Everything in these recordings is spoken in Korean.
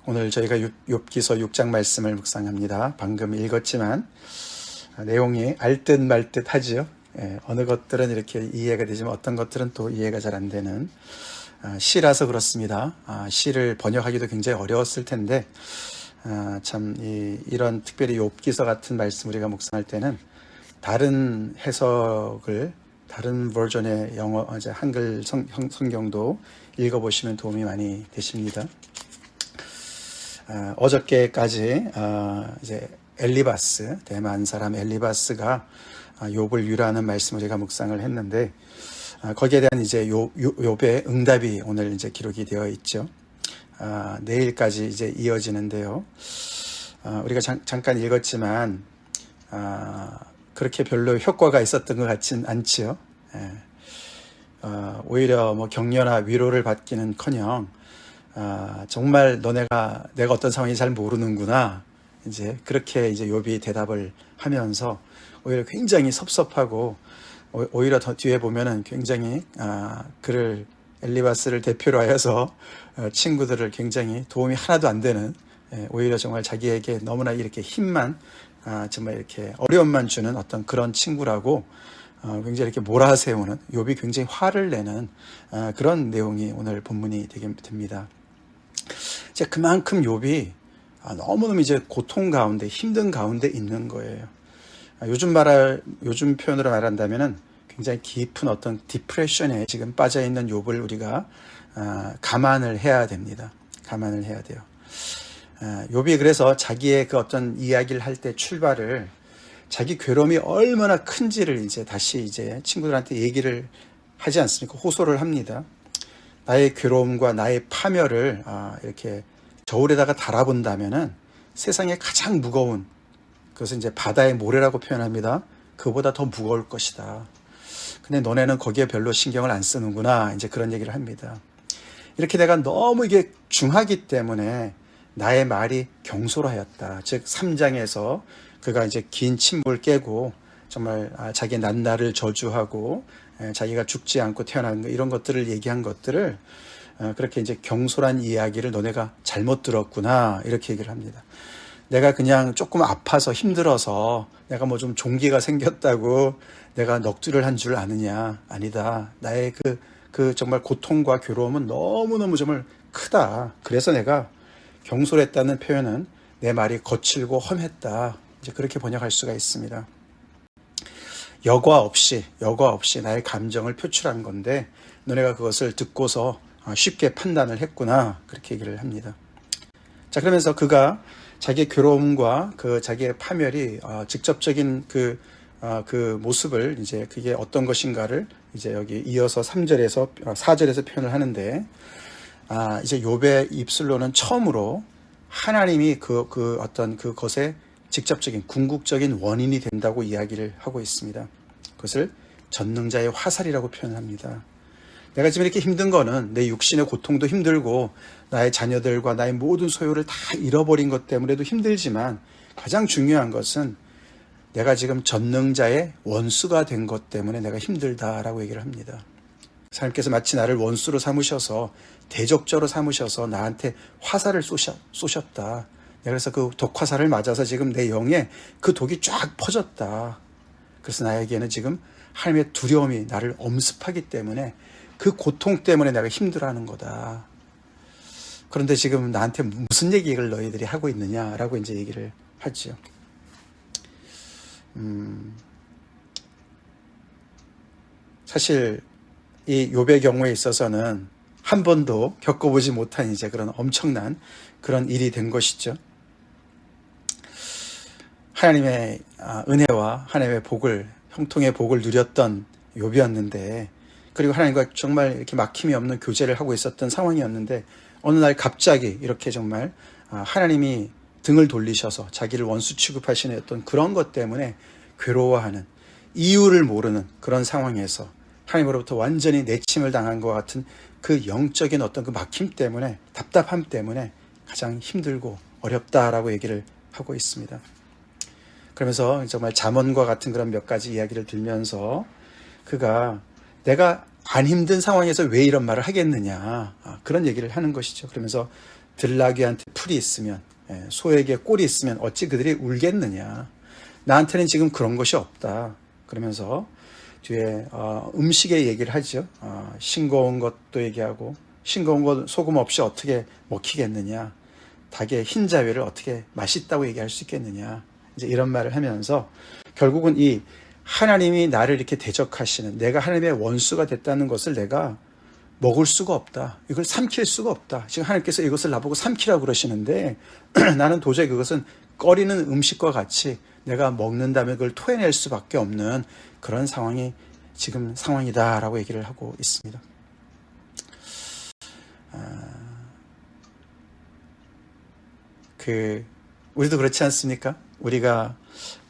오늘 저희가 욥기서 6장 말씀을 묵상합니다. 방금 읽었지만 내용이 알듯 말듯 하지요. 어느 것들은 이렇게 이해가 되지만 어떤 것들은 또 이해가 잘 안 되는 시라서 그렇습니다. 시를 번역하기도 굉장히 어려웠을 텐데 참 이런 특별히 욥기서 같은 말씀 우리가 묵상할 때는 다른 해석을 다른 버전의 영어 한글 성경도 읽어보시면 도움이 많이 되십니다. 어저께까지 이제 엘리바스, 대만 사람 엘리바스가 욥을 유래하는 말씀을 우리가 묵상을 했는데 거기에 대한 이제 욥의 응답이 오늘 이제 기록이 되어 있죠. 내일까지 이제 이어지는데요. 우리가 잠깐 읽었지만 그렇게 별로 효과가 있었던 것 같진 않지요. 오히려 뭐 격려나 위로를 받기는커녕 정말 내가 어떤 상황인지 잘 모르는구나. 이제 그렇게 이제 욥이 대답을 하면서 오히려 굉장히 섭섭하고 오히려 더 뒤에 보면은 굉장히 그를 엘리바스를 대표로 하여서 친구들을 굉장히 도움이 하나도 안 되는 오히려 정말 자기에게 너무나 이렇게 힘만 정말 이렇게 어려움만 주는 어떤 그런 친구라고 굉장히 이렇게 몰아세우는 욥이 굉장히 화를 내는 그런 내용이 오늘 본문이 되게 됩니다. 이제 그만큼 욥이 너무너무 이제 고통 가운데 힘든 가운데 있는 거예요. 요즘 표현으로 말한다면은 굉장히 깊은 어떤 디프레션에 지금 빠져 있는 욥을 우리가 감안을 해야 됩니다. 감안을 해야 돼요. 욥이 그래서 자기의 그 어떤 이야기를 할 때 출발을 자기 괴로움이 얼마나 큰지를 이제 다시 이제 친구들한테 얘기를 하지 않습니까? 호소를 합니다. 나의 괴로움과 나의 파멸을 이렇게 저울에다가 달아본다면은 세상에 가장 무거운 그것은 이제 바다의 모래라고 표현합니다. 그보다 더 무거울 것이다. 근데 너네는 거기에 별로 신경을 안 쓰는구나. 이제 그런 얘기를 합니다. 이렇게 내가 너무 이게 중하기 때문에 나의 말이 경솔하였다. 즉 3장에서 그가 이제 긴 침묵을 깨고 정말 자기 낱날을 저주하고 자기가 죽지 않고 태어난 이런 것들을 얘기한 것들을 그렇게 이제 경솔한 이야기를 너네가 잘못 들었구나 이렇게 얘기를 합니다. 내가 그냥 조금 아파서 힘들어서 내가 뭐 좀 종기가 생겼다고 내가 넋두리를 한 줄 아느냐. 아니다. 나의 그 정말 고통과 괴로움은 너무너무 정말 크다. 그래서 내가 경솔했다는 표현은 내 말이 거칠고 험했다. 이제 그렇게 번역할 수가 있습니다. 여과 없이 나의 감정을 표출한 건데 너네가 그것을 듣고서 쉽게 판단을 했구나. 그렇게 얘기를 합니다. 자, 그러면서 그가 자기의 괴로움과 그 자기의 파멸이 직접적인 그 모습을 이제 그게 어떤 것인가를 이제 여기 이어서 4절에서 표현을 하는데 이제 욥의 입술로는 처음으로 하나님이 그 어떤 그것의 직접적인 궁극적인 원인이 된다고 이야기를 하고 있습니다. 그것을 전능자의 화살이라고 표현합니다. 내가 지금 이렇게 힘든 거는 내 육신의 고통도 힘들고 나의 자녀들과 나의 모든 소유를 다 잃어버린 것 때문에도 힘들지만 가장 중요한 것은 내가 지금 전능자의 원수가 된 것 때문에 내가 힘들다라고 얘기를 합니다. 하나님께서 마치 나를 원수로 삼으셔서 대적자로 삼으셔서 나한테 화살을 쏘셨다. 그래서 그 독화살을 맞아서 지금 내 영에 그 독이 쫙 퍼졌다. 그래서 나에게는 지금 하나님의 두려움이 나를 엄습하기 때문에 그 고통 때문에 내가 힘들어하는 거다. 그런데 지금 나한테 무슨 얘기를 너희들이 하고 있느냐라고 이제 얘기를 하죠. 사실 이 욥의 경우에 있어서는 한 번도 겪어보지 못한 이제 그런 엄청난 그런 일이 된 것이죠. 하나님의 은혜와 하나님의 복을 형통의 복을 누렸던 욥이었는데 그리고 하나님과 정말 이렇게 막힘이 없는 교제를 하고 있었던 상황이었는데 어느 날 갑자기 이렇게 정말 하나님이 등을 돌리셔서 자기를 원수 취급하시는 어떤 그런 것 때문에 괴로워하는 이유를 모르는 그런 상황에서 하나님으로부터 완전히 내침을 당한 것 같은 그 영적인 어떤 그 막힘 때문에 답답함 때문에 가장 힘들고 어렵다라고 얘기를 하고 있습니다. 그러면서 정말 잠언과 같은 그런 몇 가지 이야기를 들면서 그가 내가 안 힘든 상황에서 왜 이런 말을 하겠느냐 그런 얘기를 하는 것이죠. 그러면서 들나귀한테 풀이 있으면, 소에게 꼴이 있으면 어찌 그들이 울겠느냐. 나한테는 지금 그런 것이 없다. 그러면서 뒤에 음식의 얘기를 하죠. 싱거운 것도 얘기하고, 싱거운 것 소금 없이 어떻게 먹히겠느냐. 닭의 흰자위를 어떻게 맛있다고 얘기할 수 있겠느냐. 이제 이런 말을 하면서 결국은 이 하나님이 나를 이렇게 대적하시는, 내가 하나님의 원수가 됐다는 것을 내가 먹을 수가 없다. 이걸 삼킬 수가 없다. 지금 하나님께서 이것을 나보고 삼키라고 그러시는데 나는 도저히 그것은 꺼리는 음식과 같이 내가 먹는다면 그걸 토해낼 수밖에 없는 그런 상황이 지금 상황이다라고 얘기를 하고 있습니다. 우리도 그렇지 않습니까? 우리가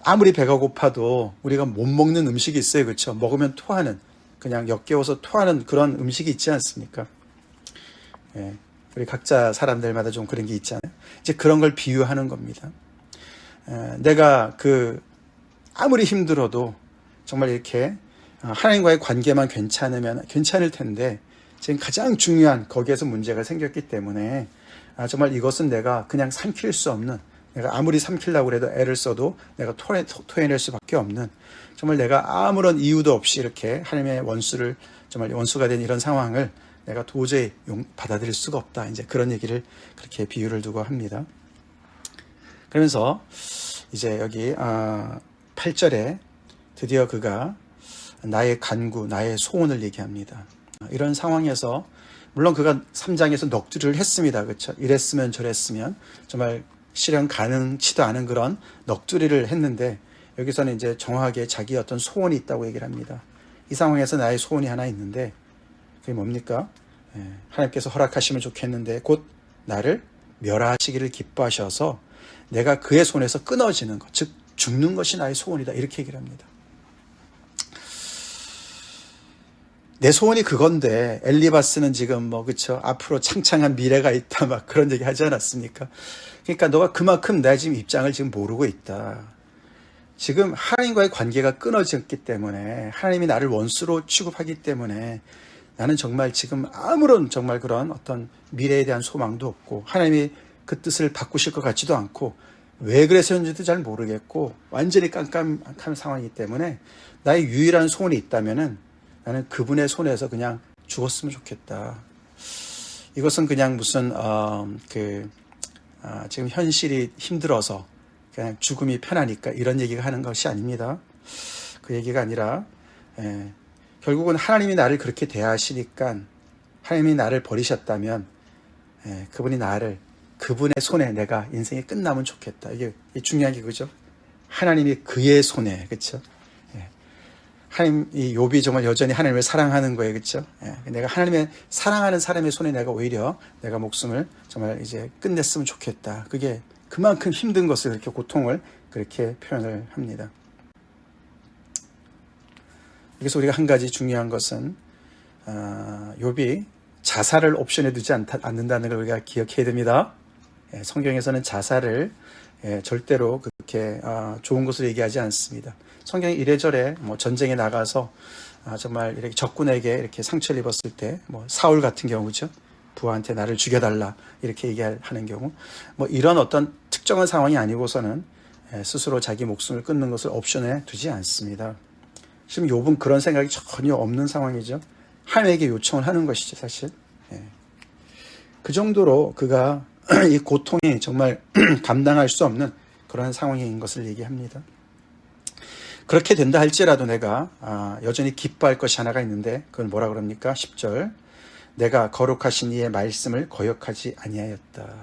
아무리 배가 고파도 우리가 못 먹는 음식이 있어요. 그렇죠? 먹으면 토하는, 그냥 역겨워서 토하는 그런 음식이 있지 않습니까? 우리 각자 사람들마다 좀 그런 게 있잖아요. 이제 그런 걸 비유하는 겁니다. 내가 아무리 힘들어도 정말 이렇게 하나님과의 관계만 괜찮으면 괜찮을 텐데 지금 가장 중요한 거기에서 문제가 생겼기 때문에 정말 이것은 내가 그냥 삼킬 수 없는, 내가 아무리 삼키려고 해도 애를 써도 내가 토해낼 수밖에 없는, 정말 내가 아무런 이유도 없이 이렇게 하나님의 원수를, 정말 원수가 된 이런 상황을 내가 도저히 받아들일 수가 없다. 이제 그런 얘기를 그렇게 비유를 두고 합니다. 그러면서 이제 여기 8절에 드디어 그가 나의 간구, 나의 소원을 얘기합니다. 이런 상황에서 물론 그가 3장에서 넋두리를 했습니다. 그렇죠? 이랬으면 저랬으면 정말 실현 가능치도 않은 그런 넋두리를 했는데 여기서는 이제 정확하게 자기의 어떤 소원이 있다고 얘기를 합니다. 이 상황에서 나의 소원이 하나 있는데 그게 뭡니까? 하나님께서 허락하시면 좋겠는데 곧 나를 멸하시기를 기뻐하셔서 내가 그의 손에서 끊어지는 것, 즉 죽는 것이 나의 소원이다. 이렇게 얘기를 합니다. 내 소원이 그건데 엘리바스는 지금 그쵸? 앞으로 창창한 미래가 있다 막 그런 얘기 하지 않았습니까? 그러니까 너가 그만큼 내 지금 입장을 지금 모르고 있다. 지금 하나님과의 관계가 끊어졌기 때문에, 하나님이 나를 원수로 취급하기 때문에 나는 정말 지금 아무런 정말 그런 어떤 미래에 대한 소망도 없고 하나님이 그 뜻을 바꾸실 것 같지도 않고 왜 그래서인지도 잘 모르겠고 완전히 깜깜한 상황이기 때문에 나의 유일한 소원이 있다면은 나는 그분의 손에서 그냥 죽었으면 좋겠다. 이것은 그냥 무슨 지금 현실이 힘들어서 그냥 죽음이 편하니까 이런 얘기가 하는 것이 아닙니다. 그 얘기가 아니라 결국은 하나님이 나를 그렇게 대하시니까, 하나님이 나를 버리셨다면 그분이 나를, 그분의 손에 내가 인생이 끝나면 좋겠다. 이게 중요한 게 그죠? 하나님이 그의 손에, 그렇죠? 하나님, 이 욥이 정말 여전히 하나님을 사랑하는 거예요. 그렇죠? 내가 하나님의 사랑하는 사람의 손에 내가 오히려 내가 목숨을 정말 이제 끝냈으면 좋겠다. 그게 그만큼 힘든 것을, 그렇게 고통을 그렇게 표현을 합니다. 여기서 우리가 한 가지 중요한 것은 욥이 자살을 옵션에 두지 않는다는 걸 우리가 기억해야 됩니다. 성경에서는 자살을 절대로 그렇게 좋은 것으로 얘기하지 않습니다. 성경이 이래저래 전쟁에 나가서 정말 이렇게 적군에게 이렇게 상처를 입었을 때, 사울 같은 경우죠. 부하한테 나를 죽여달라 이렇게 얘기하는 경우, 이런 어떤 특정한 상황이 아니고서는 스스로 자기 목숨을 끊는 것을 옵션에 두지 않습니다. 지금 욥은 그런 생각이 전혀 없는 상황이죠. 하나님에게 요청을 하는 것이죠, 사실. 그 정도로 그가 이 고통이 정말 감당할 수 없는 그런 상황인 것을 얘기합니다. 그렇게 된다 할지라도 내가 여전히 기뻐할 것이 하나가 있는데 그건 뭐라 그럽니까? 10절. 내가 거룩하신 이의 말씀을 거역하지 아니하였다.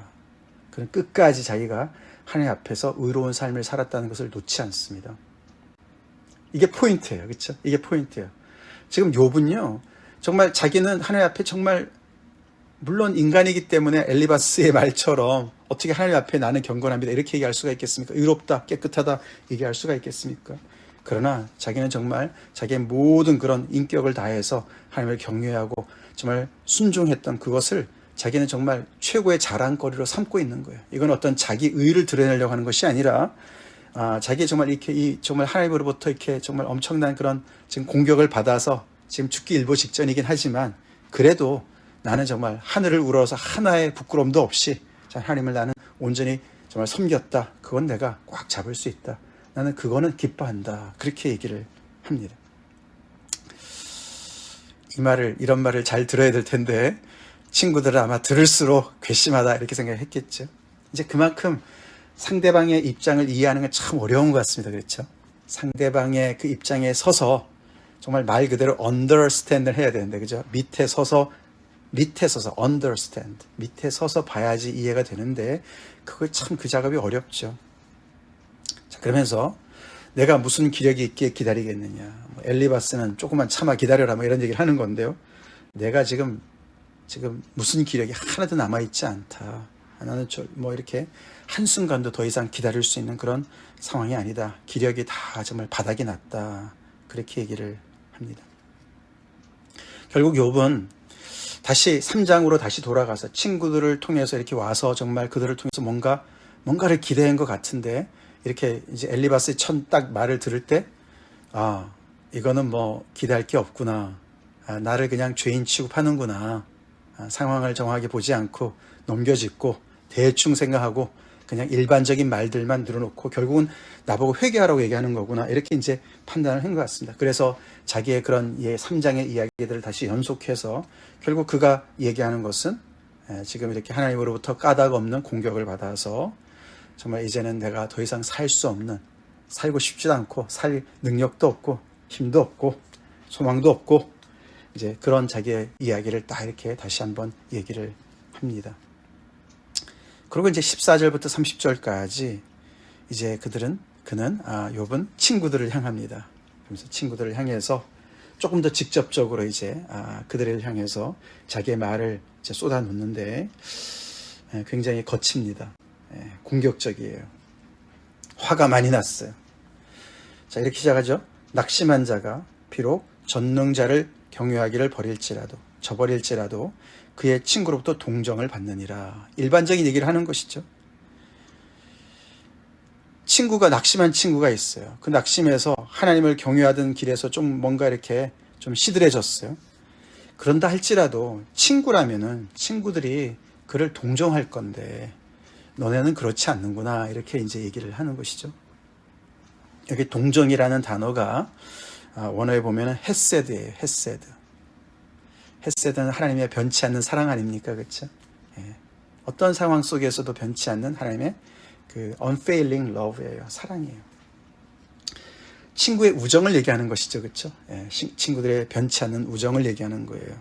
그는 끝까지 자기가 하나님 앞에서 의로운 삶을 살았다는 것을 놓지 않습니다. 이게 포인트예요. 그렇죠? 이게 포인트예요. 지금 욥은요, 정말 자기는 하나님 앞에 정말, 물론 인간이기 때문에 엘리바스의 말처럼 어떻게 하나님 앞에 나는 경건합니다 이렇게 얘기할 수가 있겠습니까? 의롭다, 깨끗하다 얘기할 수가 있겠습니까? 그러나 자기는 정말 자기의 모든 그런 인격을 다해서 하나님을 경외하고 정말 순종했던 그것을 자기는 정말 최고의 자랑거리로 삼고 있는 거예요. 이건 어떤 자기 의를 드러내려고 하는 것이 아니라 자기 정말 이렇게 정말 하나님으로부터 이렇게 정말 엄청난 그런 지금 공격을 받아서 지금 죽기 일보 직전이긴 하지만 그래도 나는 정말 하늘을 우러러서 하나의 부끄러움도 없이 자, 하나님을 나는 온전히 정말 섬겼다. 그건 내가 꽉 잡을 수 있다. 나는 그거는 기뻐한다. 그렇게 얘기를 합니다. 이런 말을 잘 들어야 될 텐데 친구들은 아마 들을수록 괘씸하다 이렇게 생각했겠죠. 이제 그만큼 상대방의 입장을 이해하는 건 참 어려운 것 같습니다. 그렇죠? 상대방의 그 입장에 서서 정말 말 그대로 understand를 해야 되는데, 그죠? 밑에 서서 understand, 밑에 서서 봐야지 이해가 되는데 그걸 참 그 작업이 어렵죠. 자, 그러면서 내가 무슨 기력이 있기에 기다리겠느냐. 엘리바스는 조금만 참아 기다려라 뭐 이런 얘기를 하는 건데요. 내가 지금 무슨 기력이 하나도 남아있지 않다. 나는 뭐 이렇게 한순간도 더 이상 기다릴 수 있는 그런 상황이 아니다. 기력이 다 정말 바닥이 났다. 그렇게 얘기를 합니다. 결국 욥은 다시 3장으로 다시 돌아가서 친구들을 통해서 이렇게 와서 정말 그들을 통해서 뭔가를 기대한 것 같은데 이렇게 이제 엘리바스의 딱 말을 들을 때 이거는 뭐 기대할 게 없구나. 나를 그냥 죄인 취급하는구나. 상황을 정확하게 보지 않고 넘겨짚고 대충 생각하고 그냥 일반적인 말들만 늘어놓고 결국은 나보고 회개하라고 얘기하는 거구나. 이렇게 이제 판단을 한 것 같습니다. 그래서 자기의 그런 3장의 이야기들을 다시 연속해서 결국 그가 얘기하는 것은 지금 이렇게 하나님으로부터 까닭 없는 공격을 받아서 정말 이제는 내가 더 이상 살 수 없는, 살고 싶지도 않고 살 능력도 없고 힘도 없고 소망도 없고 이제 그런 자기의 이야기를 딱 이렇게 다시 한번 얘기를 합니다. 그리고 이제 14절부터 30절까지 이제 그는 욥은 친구들을 향합니다. 그래서 친구들을 향해서 조금 더 직접적으로 이제 그들을 향해서 자기의 말을 이제 쏟아놓는데 굉장히 거칩니다. 공격적이에요. 화가 많이 났어요. 자, 이렇게 시작하죠. 낙심한 자가 비록 전능자를 경외하기를 저버릴지라도 그의 친구로부터 동정을 받느니라. 일반적인 얘기를 하는 것이죠. 낙심한 친구가 있어요. 그 낙심에서 하나님을 경외하던 길에서 좀 뭔가 이렇게 좀 시들해졌어요. 그런다 할지라도 친구라면은 친구들이 그를 동정할 건데 너네는 그렇지 않는구나. 이렇게 이제 얘기를 하는 것이죠. 여기 동정이라는 단어가 원어에 보면은 헤세드예요. 헤세드. 헤세드는 하나님의 변치 않는 사랑 아닙니까? 그렇죠? 어떤 상황 속에서도 변치 않는 하나님의 그 unfailing love예요. 사랑이에요. 친구의 우정을 얘기하는 것이죠. 그렇죠? 친구들의 변치 않는 우정을 얘기하는 거예요.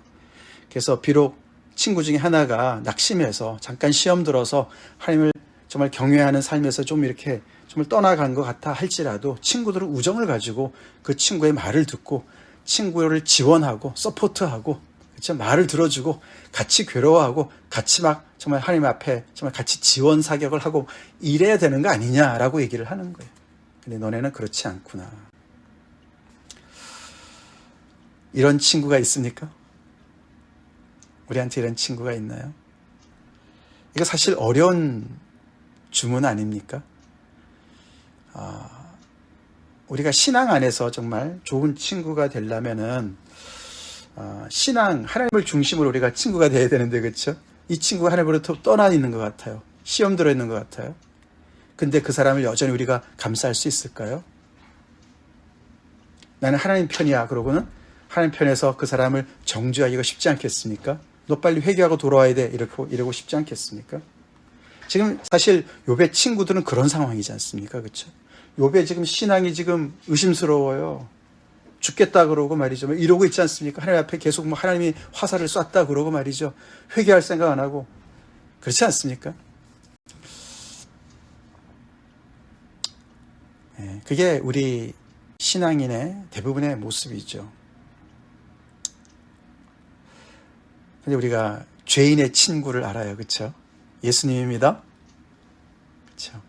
그래서 비록 친구 중에 하나가 낙심해서 잠깐 시험 들어서 하나님을 정말 경외하는 삶에서 좀 이렇게 정말 떠나간 것 같아 할지라도 친구들은 우정을 가지고 그 친구의 말을 듣고 친구를 지원하고 서포트하고 그렇죠? 말을 들어주고 같이 괴로워하고 같이 막 정말 하나님 앞에 정말 같이 지원 사격을 하고 이래야 되는 거 아니냐라고 얘기를 하는 거예요. 근데 너네는 그렇지 않구나. 이런 친구가 있습니까? 우리한테 이런 친구가 있나요? 이거 사실 어려운 주문 아닙니까? 우리가 신앙 안에서 정말 좋은 친구가 되려면은 하나님을 중심으로 우리가 친구가 돼야 되는데, 그렇죠? 이 친구가 하나님으로부터 떠나 있는 것 같아요. 시험 들어 있는 것 같아요. 근데 그 사람을 여전히 우리가 감싸할 수 있을까요? 나는 하나님 편이야. 그러고는 하나님 편에서 그 사람을 정죄하기가 쉽지 않겠습니까? 너 빨리 회개하고 돌아와야 돼. 이러고 싶지 않겠습니까? 지금 사실 욥의 친구들은 그런 상황이지 않습니까? 그렇죠? 욥의 지금 신앙이 지금 의심스러워요. 죽겠다 그러고 말이죠. 이러고 있지 않습니까? 하나님 앞에 계속 하나님이 화살을 쐈다 그러고 말이죠. 회개할 생각 안 하고. 그렇지 않습니까? 그게 우리 신앙인의 대부분의 모습이죠. 근데 우리가 죄인의 친구를 알아요. 그렇죠? 예수님입니다. 그렇죠?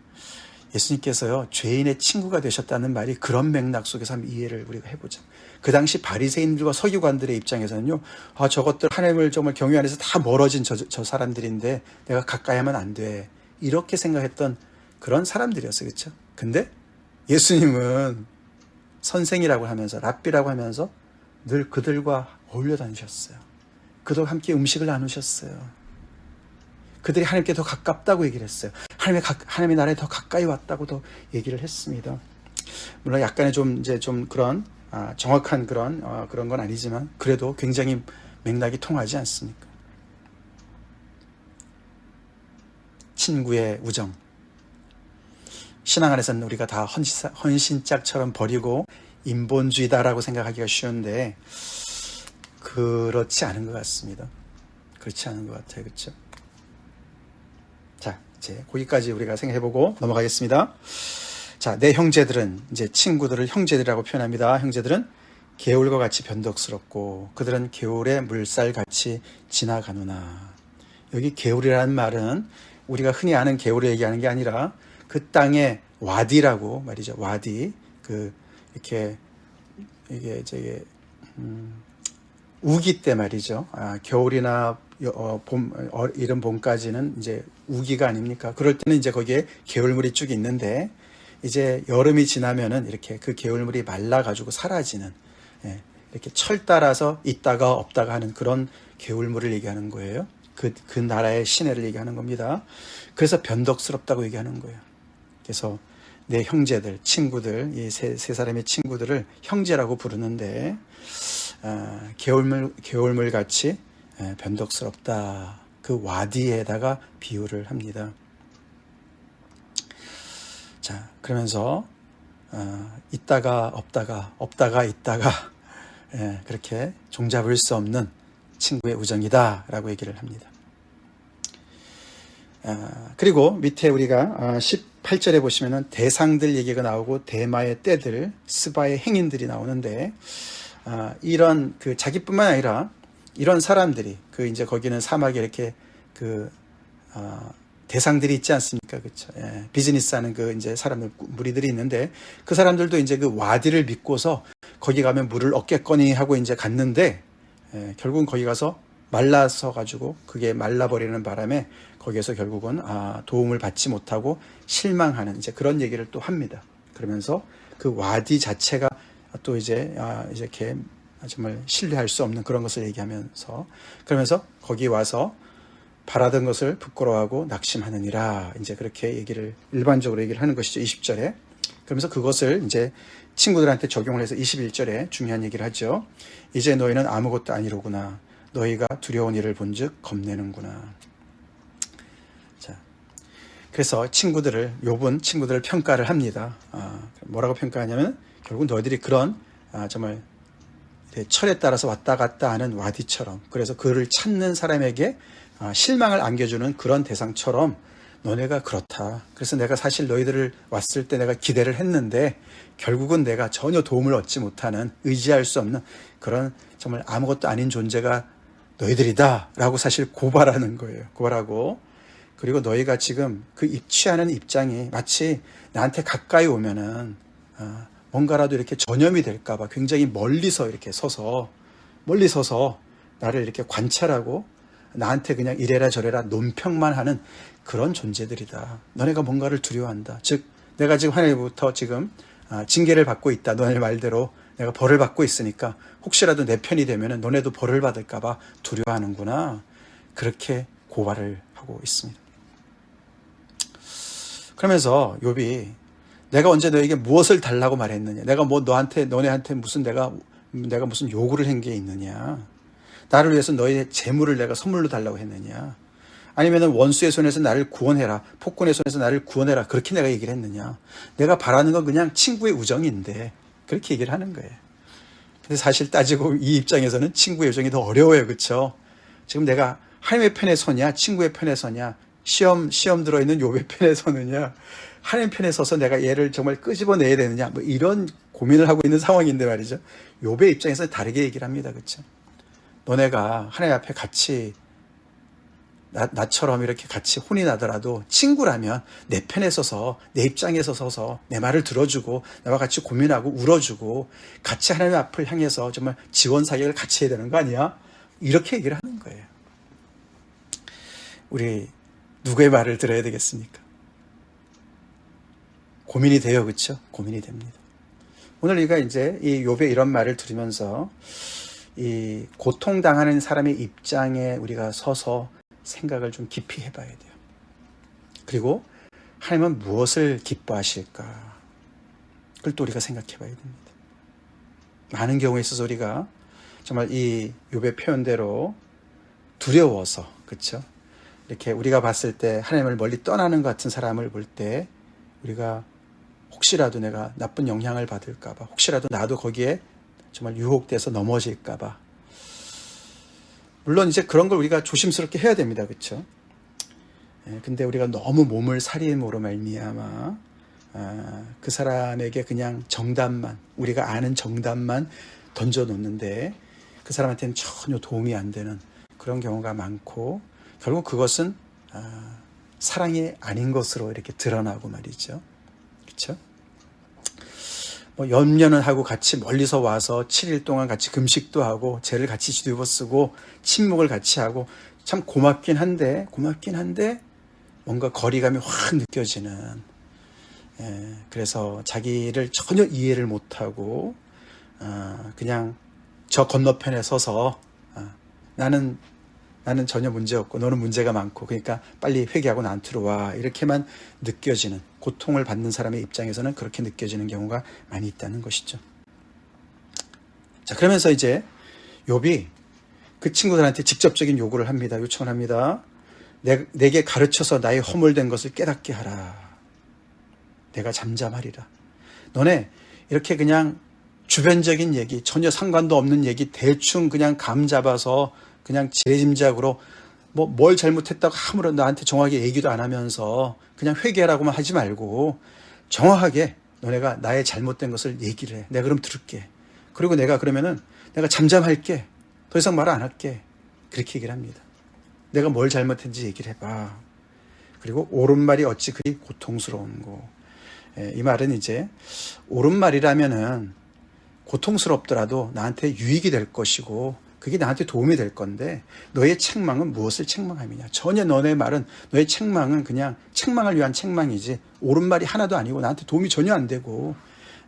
예수님께서요, 죄인의 친구가 되셨다는 말이 그런 맥락 속에서 한번 이해를 우리가 해보자. 그 당시 바리새인들과 서기관들의 입장에서는요, 저것들 하나님을 정말 경외 안에서 다 멀어진 저 사람들인데 내가 가까이 하면 안 돼. 이렇게 생각했던 그런 사람들이었어요. 그렇죠? 근데 예수님은 선생이라고 하면서, 랍비라고 하면서 늘 그들과 어울려 다니셨어요. 그들과 함께 음식을 나누셨어요. 그들이 하나님께 더 가깝다고 얘기를 했어요. 하나님의 나라에 더 가까이 왔다고도 얘기를 했습니다. 물론 약간의 좀 그런 정확한 그런 건 아니지만 그래도 굉장히 맥락이 통하지 않습니까? 친구의 우정. 신앙 안에서는 우리가 다 헌신짝처럼 버리고 인본주의다라고 생각하기가 쉬운데 그렇지 않은 것 같습니다. 그렇지 않은 것 같아요. 그렇죠? 자, 이제 거기까지 우리가 생각해보고 넘어가겠습니다. 자, 내 형제들은, 이제 친구들을 형제들이라고 표현합니다. 형제들은 개울과 같이 변덕스럽고 그들은 개울의 물살같이 지나가노나. 여기 개울이라는 말은 우리가 흔히 아는 개울을 얘기하는 게 아니라 그 땅의 와디라고 말이죠. 와디. 이렇게 이게 우기 때 말이죠. 겨울이나 이른 봄까지는 이제 우기가 아닙니까? 그럴 때는 이제 거기에 개울물이 쭉 있는데 이제 여름이 지나면은 이렇게 그 개울물이 말라가지고 사라지는, 이렇게 철 따라서 있다가 없다가 하는 그런 개울물을 얘기하는 거예요. 그 나라의 시내를 얘기하는 겁니다. 그래서 변덕스럽다고 얘기하는 거예요. 그래서 내 형제들, 친구들, 이 세 사람의 친구들을 형제라고 부르는데, 개울물 같이 변덕스럽다. 그 와디에다가 비유를 합니다. 자, 그러면서 있다가 없다가 있다가 그렇게 종잡을 수 없는 친구의 우정이다 라고 얘기를 합니다. 그리고 밑에 우리가 18절에 보시면은 대상들 얘기가 나오고 대마의 떼들, 스바의 행인들이 나오는데, 이런 자기뿐만 아니라 이런 사람들이 이제 거기는 사막에 이렇게 대상들이 있지 않습니까? 그렇죠. 비즈니스하는 이제 사람들, 무리들이 있는데 그 사람들도 이제 그 와디를 믿고서 거기 가면 물을 얻겠거니 하고 이제 갔는데, 결국은 거기 가서 말라서 가지고 그게 말라버리는 바람에 거기에서 결국은 도움을 받지 못하고 실망하는 이제 그런 얘기를 또 합니다. 그러면서 그 와디 자체가 또 이제 이렇게 정말 신뢰할 수 없는 그런 것을 얘기하면서, 그러면서 거기 와서 바라던 것을 부끄러워하고 낙심하느니라, 이제 그렇게 일반적으로 얘기를 하는 것이죠. 20절에. 그러면서 그것을 이제 친구들한테 적용을 해서 21절에 중요한 얘기를 하죠. 이제 너희는 아무것도 아니로구나. 너희가 두려운 일을 본즉 겁내는구나. 자, 그래서 욥은 친구들을 평가를 합니다. 뭐라고 평가하냐면 결국 너희들이 그런 정말 철에 따라서 왔다 갔다 하는 와디처럼, 그래서 그를 찾는 사람에게 실망을 안겨주는 그런 대상처럼 너네가 그렇다. 그래서 내가 사실 너희들을 왔을 때 내가 기대를 했는데 결국은 내가 전혀 도움을 얻지 못하는, 의지할 수 없는 그런 정말 아무것도 아닌 존재가 너희들이다 라고 사실 고발하는 거예요. 고발하고, 그리고 너희가 지금 취하는 입장이 마치 나한테 가까이 오면은 뭔가라도 이렇게 전염이 될까봐 굉장히 멀리 서서 나를 이렇게 관찰하고 나한테 그냥 이래라 저래라 논평만 하는 그런 존재들이다. 너네가 뭔가를 두려워한다. 즉 내가 지금 하나님부터 지금 징계를 받고 있다. 너네 말대로 내가 벌을 받고 있으니까 혹시라도 내 편이 되면 너네도 벌을 받을까봐 두려워하는구나. 그렇게 고발을 하고 있습니다. 그러면서 욥이 내가 언제 너에게 무엇을 달라고 말했느냐? 내가 너네한테 무슨 내가 무슨 요구를 한 게 있느냐? 나를 위해서 너희의 재물을 내가 선물로 달라고 했느냐? 아니면은 원수의 손에서 나를 구원해라. 폭군의 손에서 나를 구원해라. 그렇게 내가 얘기를 했느냐? 내가 바라는 건 그냥 친구의 우정인데 그렇게 얘기를 하는 거예요. 근데 사실 따지고 이 입장에서는 친구의 우정이 더 어려워요. 그렇죠? 지금 내가 하나님의 편에 서냐, 친구의 편에 서냐, 시험 들어있는 욥의 편에 서느냐, 하나님 편에 서서 내가 얘를 정말 끄집어내야 되느냐, 뭐 이런 고민을 하고 있는 상황인데 말이죠. 욥의 입장에서는 다르게 얘기를 합니다. 그렇죠? 너네가 하나님 앞에 같이 나처럼 이렇게 같이 혼이 나더라도 친구라면 내 편에 서서, 내 입장에 서서 내 말을 들어주고 나와 같이 고민하고 울어주고 같이 하나님 앞을 향해서 정말 지원 사격을 같이 해야 되는 거 아니야? 이렇게 얘기를 하는 거예요. 우리 누구의 말을 들어야 되겠습니까? 고민이 돼요. 그렇죠? 고민이 됩니다. 오늘 우리가 이제 이 욥의 이런 말을 들으면서 이 고통당하는 사람의 입장에 우리가 서서 생각을 좀 깊이 해봐야 돼요. 그리고 하나님은 무엇을 기뻐하실까? 그걸 또 우리가 생각해 봐야 됩니다. 많은 경우에 있어서 우리가 정말 이 욥의 표현대로 두려워서, 그렇죠? 이렇게 우리가 봤을 때 하나님을 멀리 떠나는 것 같은 사람을 볼 때 우리가 혹시라도 내가 나쁜 영향을 받을까 봐, 혹시라도 나도 거기에 정말 유혹돼서 넘어질까 봐. 물론 이제 그런 걸 우리가 조심스럽게 해야 됩니다. 그렇죠? 근데 우리가 너무 몸을 사리므로 말미암아 그 사람에게 그냥 정답만, 우리가 아는 정답만 던져놓는데 그 사람한테는 전혀 도움이 안 되는 그런 경우가 많고, 결국 그것은 사랑이 아닌 것으로 이렇게 드러나고 말이죠. 그렇죠? 뭐 염려는 하고 같이 멀리서 와서 7일 동안 같이 금식도 하고 죄를 같이 뒤집어 쓰고 침묵을 같이 하고 참 고맙긴 한데 뭔가 거리감이 확 느껴지는, 그래서 자기를 전혀 이해를 못하고 그냥 저 건너편에 서서 나는 전혀 문제 없고 너는 문제가 많고 그러니까 빨리 회개하고 나한테로 와, 이렇게만 느껴지는, 고통을 받는 사람의 입장에서는 그렇게 느껴지는 경우가 많이 있다는 것이죠. 자, 그러면서 이제 욥이 그 친구들한테 직접적인 요구를 합니다. 요청을 합니다. 내게 가르쳐서 나의 허물된 것을 깨닫게 하라. 내가 잠잠하리라. 너네 이렇게 그냥 주변적인 얘기, 전혀 상관도 없는 얘기 대충 그냥 감 잡아서 그냥 지레짐작으로 뭐 뭘 잘못했다고 아무런 나한테 정확하게 얘기도 안 하면서 그냥 회개하라고만 하지 말고 정확하게 너네가 나의 잘못된 것을 얘기를 해. 내가 그럼 들을게. 그리고 내가 그러면은 내가 잠잠할게. 더 이상 말 안 할게. 그렇게 얘기를 합니다. 내가 뭘 잘못했는지 얘기를 해봐. 그리고 옳은 말이 어찌 그리 고통스러운고. 이 말은 이제 옳은 말이라면은 고통스럽더라도 나한테 유익이 될 것이고 그게 나한테 도움이 될 건데, 너의 책망은 무엇을 책망함이냐? 전혀 너의 말은, 너의 책망은 그냥 책망을 위한 책망이지 옳은 말이 하나도 아니고 나한테 도움이 전혀 안 되고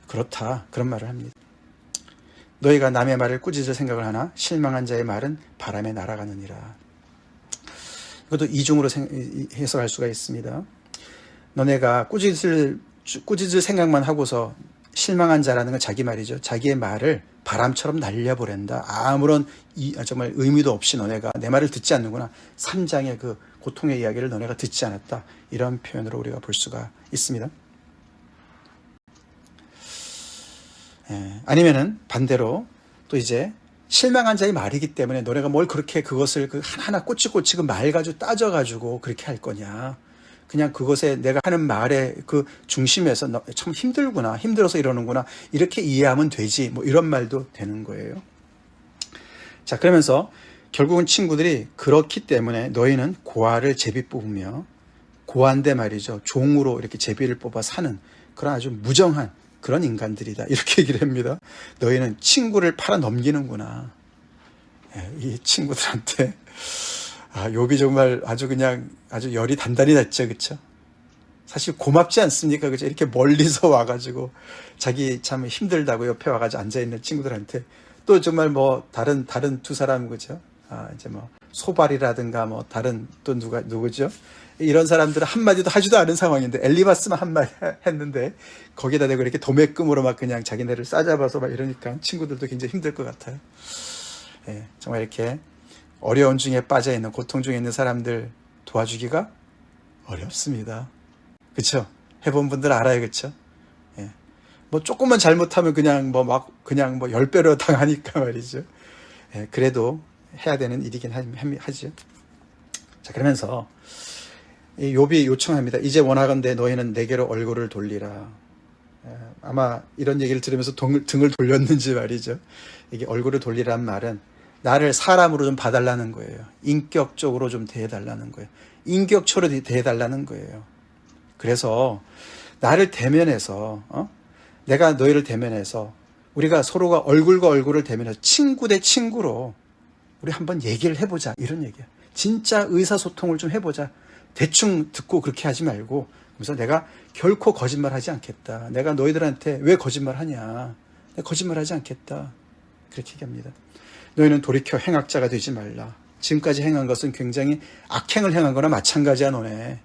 그렇다, 그런 말을 합니다. 너희가 남의 말을 꾸짖을 생각을 하나 실망한 자의 말은 바람에 날아가느니라. 이것도 이중으로 해석할 수가 있습니다. 너네가 꾸짖을 생각만 하고서 실망한 자라는 건 자기 말이죠. 자기의 말을 바람처럼 날려보낸다. 아무런 정말 의미도 없이 너네가 내 말을 듣지 않는구나. 3장의 그 고통의 이야기를 너네가 듣지 않았다. 이런 표현으로 우리가 볼 수가 있습니다. 아니면은 반대로 또 이제 실망한 자의 말이기 때문에 너네가 뭘 그렇게 그것을 그 하나하나 꼬치꼬치 그 말 가지고 따져가지고 그렇게 할 거냐. 그냥 그것에 내가 하는 말의 그 중심에서 참 힘들구나, 힘들어서 이러는구나, 이렇게 이해하면 되지, 뭐 이런 말도 되는 거예요. 자, 그러면서 결국은 친구들이 그렇기 때문에 너희는 고아를 제비 뽑으며, 고아인데 말이죠, 종으로 이렇게 제비를 뽑아 사는 그런 아주 무정한 그런 인간들이다, 이렇게 얘기를 합니다. 너희는 친구를 팔아 넘기는구나. 이 친구들한테 욥이 정말 아주 열이 단단히 났죠, 그렇죠? 사실 고맙지 않습니까, 그죠? 이렇게 멀리서 와가지고 자기 참 힘들다고 옆에 와가지고 앉아 있는 친구들한테 또 정말 뭐 다른 두 사람, 그죠? 이제 뭐 소발이라든가 뭐 다른 또 누구죠? 이런 사람들은 한마디도 하지도 않은 상황인데 엘리바스만 한마디 했는데 거기다 대고 이렇게 도매금으로 막 그냥 자기네를 싸잡아서 막 이러니까 친구들도 굉장히 힘들 것 같아요. 정말 이렇게 어려운 중에 빠져있는, 고통 중에 있는 사람들 도와주기가 어렵습니다. 그쵸? 해본 분들 알아요, 그쵸? 뭐 조금만 잘못하면 그냥 뭐 10배로 당하니까 말이죠. 그래도 해야 되는 일이긴 하죠. 자, 그러면서 이 욥이 요청합니다. 이제 원하건대 너희는 내게로 얼굴을 돌리라. 아마 이런 얘기를 들으면서 등을 돌렸는지 말이죠. 이게 얼굴을 돌리란 말은 나를 사람으로 좀 봐달라는 거예요. 인격적으로 좀 대해달라는 거예요. 인격처로 대해달라는 거예요. 그래서 나를 대면해서, 내가 너희를 대면해서 우리가 서로가 얼굴과 얼굴을 대면해서 친구 대 친구로 우리 한번 얘기를 해보자, 이런 얘기야. 진짜 의사소통을 좀 해보자. 대충 듣고 그렇게 하지 말고, 그래서 내가 결코 거짓말하지 않겠다. 내가 너희들한테 왜 거짓말하냐. 내가 거짓말하지 않겠다. 그렇게 얘기합니다. 너희는 돌이켜 행악자가 되지 말라. 지금까지 행한 것은 굉장히 악행을 행한 거나 마찬가지야 너네.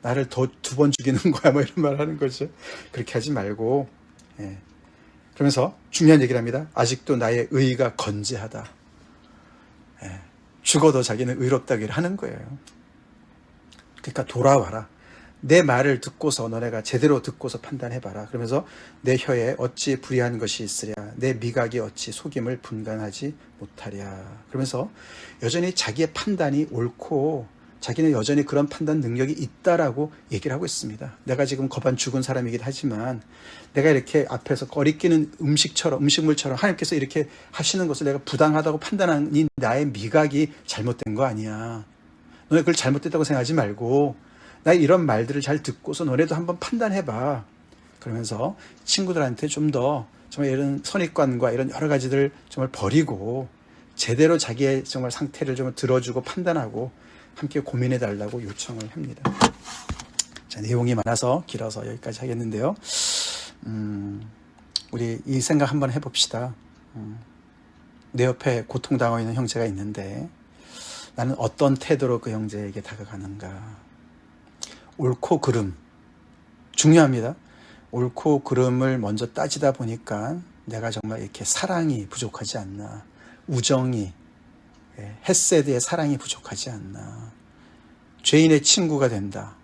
나를 더 두 번 죽이는 거야 뭐 이런 말 하는 거죠. 그렇게 하지 말고 예. 그러면서 중요한 얘기를 합니다. 아직도 나의 의가 건재하다. 예. 죽어도 자기는 의롭다기를 하는 거예요. 그러니까 돌아와라. 내 말을 듣고서 너네가 제대로 듣고서 판단해봐라. 그러면서 내 혀에 어찌 불의한 것이 있으랴. 내 미각이 어찌 속임을 분간하지 못하랴. 그러면서 여전히 자기의 판단이 옳고 자기는 여전히 그런 판단 능력이 있다라고 얘기를 하고 있습니다. 내가 지금 거반 죽은 사람이긴 하지만 내가 이렇게 앞에서 거리끼는 음식물처럼 하나님께서 이렇게 하시는 것을 내가 부당하다고 판단하니 나의 미각이 잘못된 거 아니야. 너네 그걸 잘못됐다고 생각하지 말고 나의 이런 말들을 잘 듣고서 너네도 한번 판단해봐. 그러면서 친구들한테 좀 더 정말 이런 선입관과 이런 여러 가지들 정말 버리고 제대로 자기의 정말 상태를 좀 들어주고 판단하고 함께 고민해달라고 요청을 합니다. 자, 내용이 많아서 길어서 여기까지 하겠는데요. 우리 이 생각 한번 해봅시다. 내 옆에 고통당하고 있는 형제가 있는데 나는 어떤 태도로 그 형제에게 다가가는가. 옳고 그름 중요합니다. 옳고 그름을 먼저 따지다 보니까 내가 정말 이렇게 사랑이 부족하지 않나, 우정이, 헤세드의 사랑이 부족하지 않나, 죄인의 친구가 된다.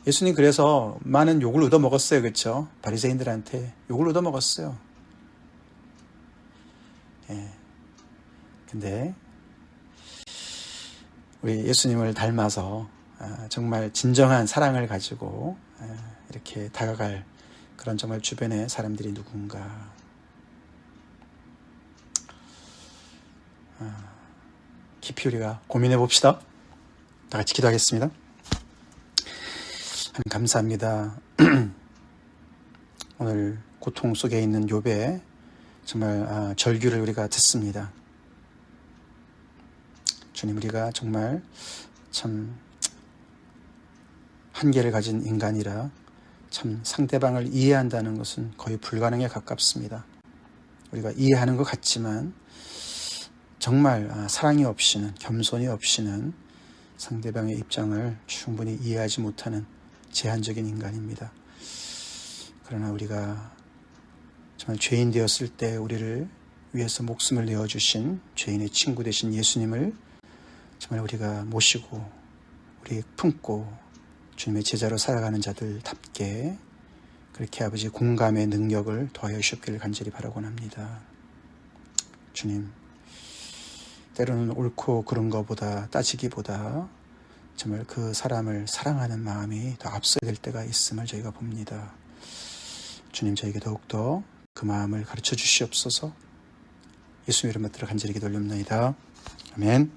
예수님 그래서 많은 욕을 얻어먹었어요. 그렇죠? 바리새인들한테 욕을 얻어먹었어요. 근데 우리 예수님을 닮아서 정말 진정한 사랑을 가지고 이렇게 다가갈 그런 정말 주변의 사람들이 누군가. 깊이 우리가 고민해 봅시다. 다 같이 기도하겠습니다. 하나님 감사합니다. 오늘 고통 속에 있는 욥의 정말 절규를 우리가 듣습니다. 주님, 우리가 정말 참 한계를 가진 인간이라 참 상대방을 이해한다는 것은 거의 불가능에 가깝습니다. 우리가 이해하는 것 같지만 정말 사랑이 없이는, 겸손이 없이는 상대방의 입장을 충분히 이해하지 못하는 제한적인 인간입니다. 그러나 우리가 정말 죄인 되었을 때 우리를 위해서 목숨을 내어주신 죄인의 친구 되신 예수님을 정말 우리가 모시고 우리 품고 주님의 제자로 살아가는 자들답게 그렇게 아버지 공감의 능력을 더하여 주시기를 간절히 바라곤 합니다. 주님, 때로는 옳고 그른 것보다 따지기보다 정말 그 사람을 사랑하는 마음이 더 앞서야 될 때가 있음을 저희가 봅니다. 주님, 저에게 더욱더 그 마음을 가르쳐 주시옵소서. 예수님 이름으로 간절히 기도 올립니다. 아멘.